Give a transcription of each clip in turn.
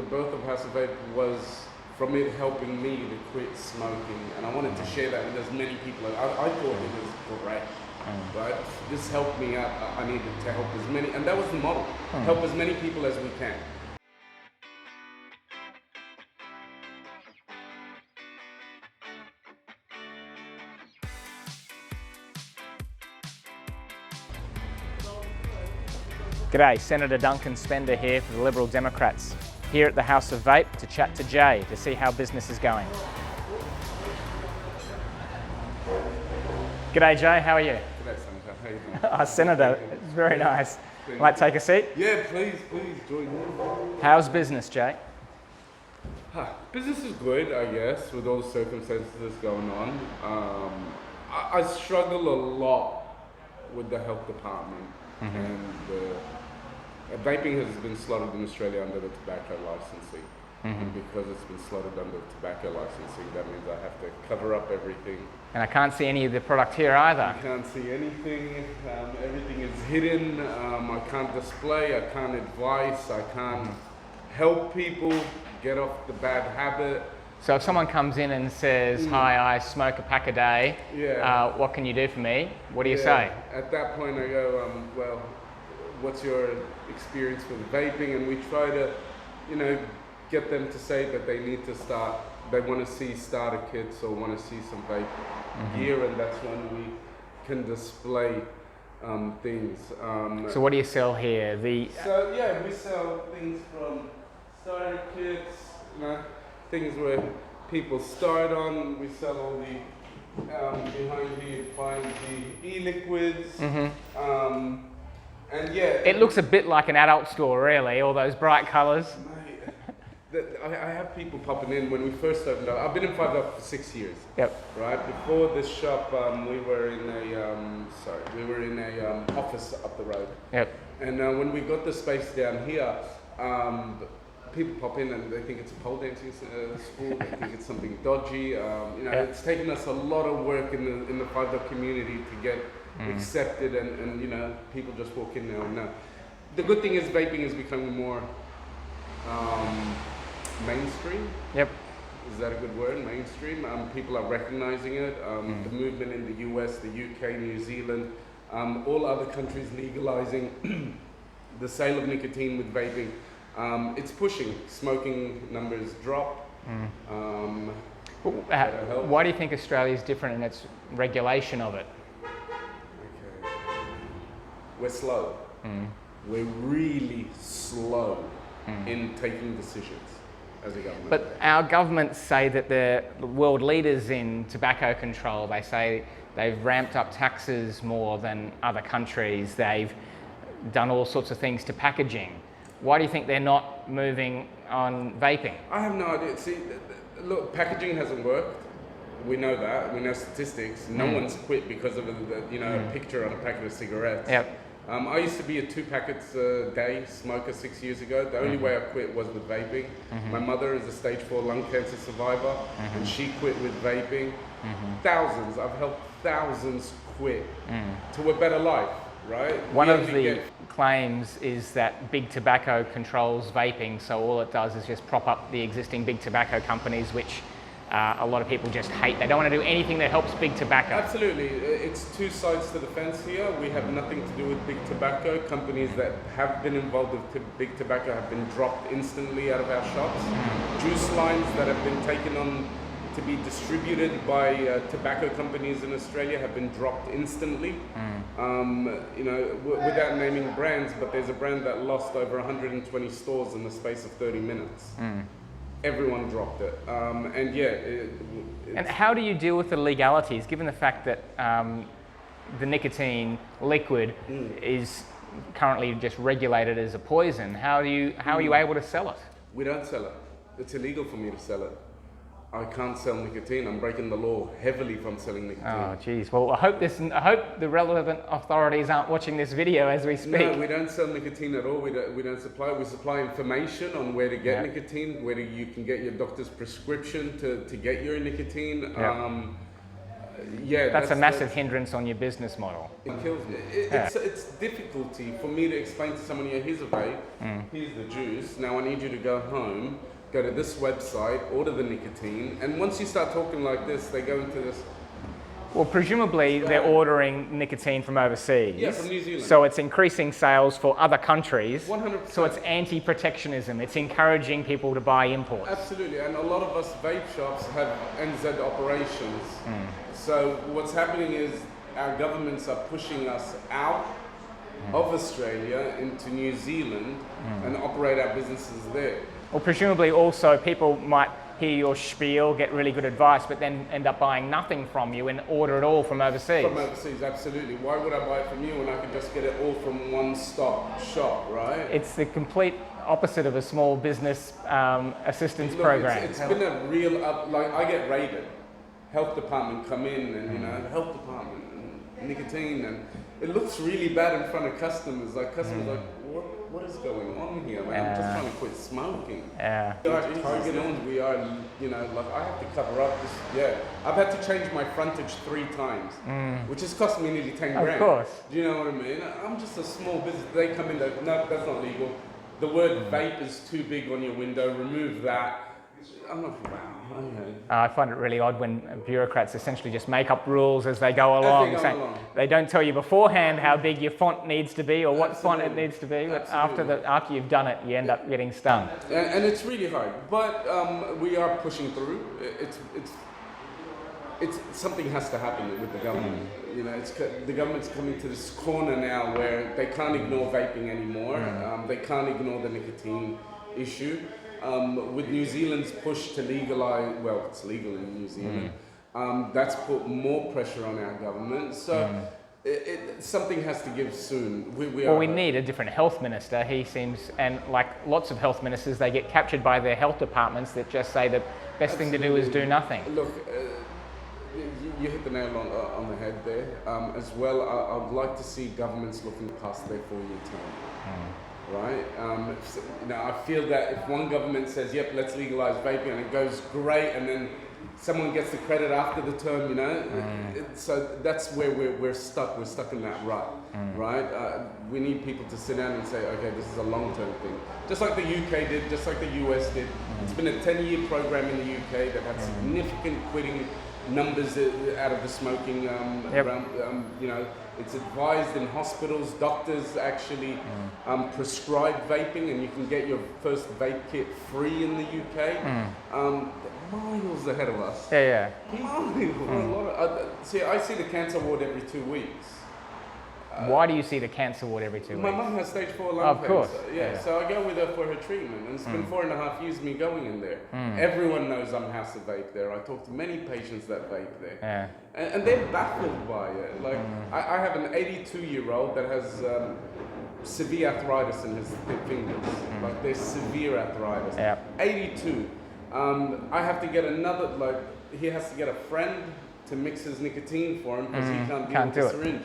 The birth of House of Vape was from it helping me to quit smoking, and I wanted to share that with as many people. I thought it was great, but this helped me out. I needed to help as many, and that was the model. Help as many people as we can. G'day, Senator Duncan SPender here for the Liberal Democrats, here at the House of Vape to chat to Jay to see how business is going. G'day Jay, how are you? G'day Senator, how you doing? Senator, it's very nice. Might take a seat? Yeah, please join me. How's business, Jay? Business is good, I guess, with all the circumstances going on. I struggle a lot with the health department, and vaping has been slotted in Australia under the tobacco licensing. And because it's been slotted under tobacco licensing, that means I have to cover up everything. And I can't see any of the product here either. I can't see anything. Everything is hidden. I can't display. I can't advise. I can't help people get off the bad habit. So if someone comes in and says, hi, I smoke a pack a day, what can you do for me? What do you say? At that point I go, well, what's your experience with vaping? And we try to, get them to say that they need to start, they want to see starter kits or want to see some vape gear, and that's when we can display things. So what do you sell here? So yeah, we sell things from starter kits, things where people start on. We sell all the, behind here you find the e-liquids. And yeah. It looks a bit like an adult store really, all those bright colours. I have people popping in. When we first opened up, I've been in Five Up for 6 years. Yep. Right before this shop, we were in a office up the road. Yep. And when we got the space down here, people pop in and they think it's a pole dancing school. They think it's something dodgy. It's taken us a lot of work in the Five Up community to get accepted, and people just walk in now and now. The good thing is vaping is becoming more mainstream. Yep. Is that a good word? Mainstream. People are recognizing it. The movement in the US, the UK, New Zealand, all other countries legalizing the sale of nicotine with vaping. It's pushing. Smoking numbers drop. Why do you think Australia is different in its regulation of it? Okay. We're slow. We're really slow in taking decisions as a government. But our governments say that they're world leaders in tobacco control. They say they've ramped up taxes more than other countries. They've done all sorts of things to packaging. Why do you think they're not moving on vaping? I have no idea. See, look, packaging hasn't worked. We know that. We know statistics. No one's quit because of a picture on a packet of cigarettes. Yep. I used to be a 2 packets a day smoker 6 years ago. The only way I quit was with vaping. My mother is a stage 4 lung cancer survivor, and she quit with vaping. Thousands, I've helped thousands quit to a better life, right? One of the claims is that big tobacco controls vaping, so all it does is just prop up the existing big tobacco companies, which a lot of people just hate. They don't want to do anything that helps big tobacco. Absolutely. It's two sides to the fence here. We have nothing to do with big tobacco. Companies that have been involved with big tobacco have been dropped instantly out of our shops. Juice lines that have been taken on to be distributed by tobacco companies in Australia have been dropped instantly. Without naming brands, but there's a brand that lost over 120 stores in the space of 30 minutes. Everyone dropped it. And how do you deal with the legalities, given the fact that the nicotine liquid is currently just regulated as a poison? How are you able to sell it? We don't sell it. It's illegal for me to sell it. I can't sell nicotine. I'm breaking the law heavily if I'm selling nicotine. Oh, geez. Well, I hope the relevant authorities aren't watching this video as we speak. No, we don't sell nicotine at all. We don't supply. We supply information on where to get nicotine, where you can get your doctor's prescription to get your nicotine. yeah, that's a massive hindrance on your business model. It kills me. It's difficulty for me to explain to someone, yeah, here's a vape, here's the juice, now I need you to go home, go to this website, order the nicotine, and once you start talking like this, they go into this. Well, presumably they're ordering nicotine from overseas. Yeah, from New Zealand. So it's increasing sales for other countries. 100%. So it's anti-protectionism. It's encouraging people to buy imports. Absolutely, and a lot of us vape shops have NZ operations. So what's happening is our governments are pushing us out of Australia into New Zealand and operate our businesses there. Well, presumably also people might hear your spiel, get really good advice, but then end up buying nothing from you and order it all from overseas. From overseas, absolutely. Why would I buy it from you when I could just get it all from one-stop shop, right? It's the complete opposite of a small business assistance program. It's been a real, like I get raided. Health department come in and, you know, health department and nicotine, and it looks really bad in front of customers. Like customers like, what is going on here, man? I'm just trying to quit smoking. We are targeted, we are, you know, like I have to cover up this, I've had to change my frontage 3 times, which has cost me nearly 10 grand. Of course. Do you know what I mean? I'm just a small business. They come in, no, that's not legal. The word vape is too big on your window, remove that. I'm not, wow. Okay. I find it really odd when bureaucrats essentially just make up rules as they go along. They don't tell you beforehand how big your font needs to be or what font it needs to be, but after you've done it, you end up getting stung. And it's really hard, but we are pushing through. It's something has to happen with the government. You know, the government's coming to this corner now where they can't ignore vaping anymore. They can't ignore the nicotine issue. With New Zealand's push to legalise, well, it's legal in New Zealand, that's put more pressure on our government. So something has to give soon. We need a different health minister. He seems, and like lots of health ministers, they get captured by their health departments that just say the best thing to do is do nothing. Look, you hit the nail on the head there. As well, I'd like to see governments looking past their 4-year term. Right? Now I feel that if one government says, yep, let's legalize vaping, and it goes great, and then someone gets the credit after the term, you know, so that's where we're stuck. We're stuck in that rut, right? We need people to sit down and say, okay, this is a long-term thing. Just like the UK did, just like the US did. It's been a 10-year program in the UK. They've had significant quitting numbers out of the smoking realm. You know, it's advised in hospitals, doctors actually prescribe vaping, and you can get your first vape kit free in the UK. Miles ahead of us. Miles. See, I see the cancer ward every 2 weeks. Why do you see the cancer ward every 2 weeks? My mum has stage 4 lung cancer. Of course. So I go with her for her treatment, and it's been 4.5 years me going in there. Everyone knows I'm has to vape there. I talk to many patients that vape there. And they're baffled by it. Like, I have an 82-year-old that has severe arthritis in his fingers. Like, there's severe arthritis. 82. I have to get another, like, he has to get a friend to mix his nicotine for him because he can't deal with the syringe.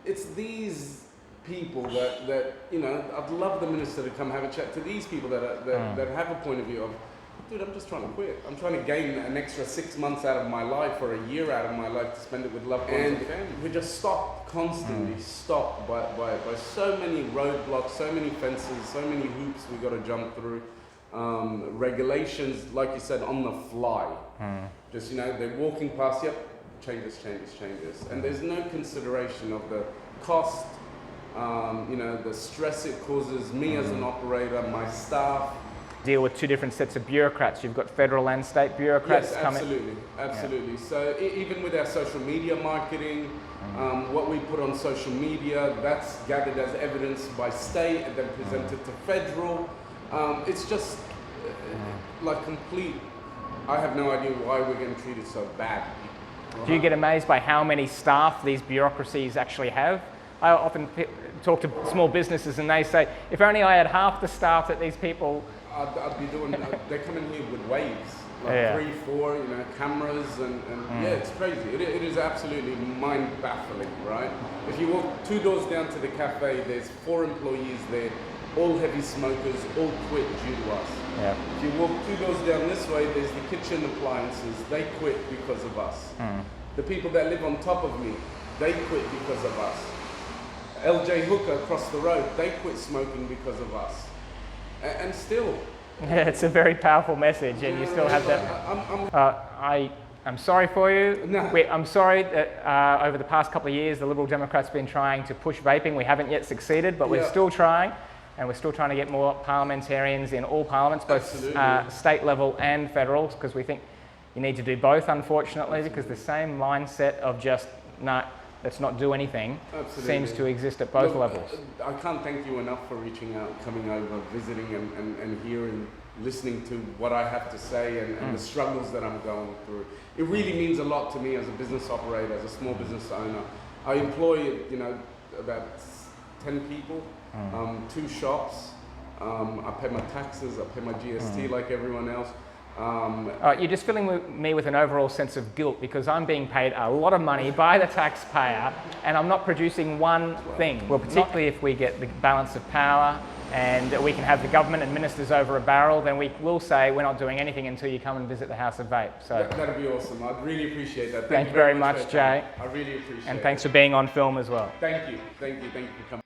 It's these people that you know, I'd love the minister to come have a chat to these people that have a point of view of, dude, I'm just trying to quit. I'm trying to gain an extra 6 months out of my life or a year out of my life to spend it with loved ones and family. We just stopped, constantly stopped by so many roadblocks, so many fences, so many hoops we got to jump through. Regulations, like you said, on the fly. Just, you know, they're walking past, yep, changes. And there's no consideration of the cost, you know, the stress it causes me as an operator, my staff. Deal with 2 different sets of bureaucrats. You've got federal and state bureaucrats coming. Absolutely. So even with our social media marketing, what we put on social media, that's gathered as evidence by state and then presented to federal. It's just like complete, I have no idea why we're getting treated so badly. Do you get amazed by how many staff these bureaucracies actually have? I often talk to small businesses and they say, if only I had half the staff that these people... I'd be doing, they come in here with waves, like 3, 4, you know, cameras and it's crazy. It is absolutely mind-baffling, right? If you walk 2 doors down to the cafe, there's 4 employees there, all heavy smokers, all quit due to us. If you walk 2 doors down this way, there's the kitchen appliances, they quit because of us. The people that live on top of me, they quit because of us. LJ Hooker across the road, they quit smoking because of us. And still. Yeah, it's a very powerful message, and you still have that. I'm sorry for you. No. I'm sorry that over the past couple of years, the Liberal Democrats have been trying to push vaping. We haven't yet succeeded, but we're still trying, and we're still trying to get more parliamentarians in all parliaments, both state level and federal, because we think you need to do both, unfortunately, because the same mindset of just, nah, let's not do anything, seems to exist at both levels. I can't thank you enough for reaching out, coming over, visiting, and hearing, listening to what I have to say and the struggles that I'm going through. It really means a lot to me as a business operator, as a small business owner. I employ, about 10 people, 2 shops. I pay my taxes, I pay my GST like everyone else. You're just filling me with an overall sense of guilt, because I'm being paid a lot of money by the taxpayer and I'm not producing one thing. Well, particularly if we get the balance of power and we can have the government and ministers over a barrel, then we will say we're not doing anything until you come and visit the House of Vape. So that'd be awesome. I'd really appreciate that. Thank you very much, Jay. I really appreciate it. And thanks for being on film as well. Thank you for coming.